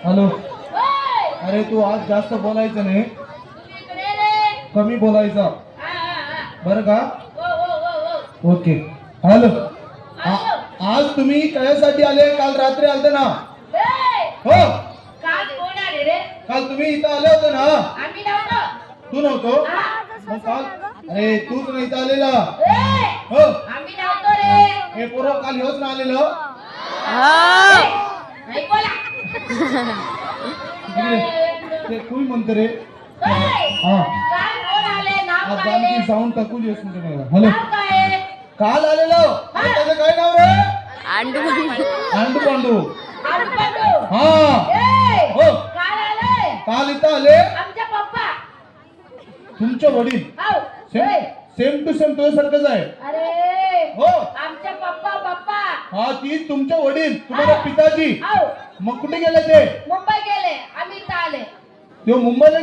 Hello. ओय! अरे तू आज जास्त बोलायचं नाही, तुम्ही इकडे रे. कमी बोलायचं हा. बरं का? ओ. ओके. हॅलो. हॅलो. आज तुम्ही कशासाठी आले? काल रात्री आलते ना? ए! हो. काल कोण आले रे? काल तुम्ही इथं आले होते ना? आम्ही नव्हतो. तू नव्हतो? हा. मग काल अरे तूच नाही इथं आलेला. ए! हो. आम्ही नव्हतो रे. हे पोरं काल ह्योच ना आलेलं. नाही बोला. ते कुई म्हणते रे. ओय! हा. काल कोण आले? नाव आज काय आमची रे? साऊंड टाकू दे मला. हॅलो. नाव काय? काल आलेलो. अरे त्याचं काय नाव रे? अंडू पांडू. आजूबाजू. हा. ए! हो. काल आले. काल इथं आले आमचे पप्पा. तुमचे वडील. हाव. सेम ओय! सेम टू सेम तुझ्यासारखंच आहे. अरे हो. आमचे पप्पा. हा ती तुमचे वडील, तुम्हाला पिताजी. हाव. मग कुठे गेले ते? मुंबई गेले. आम्ही इथं आले. ते मुंबईला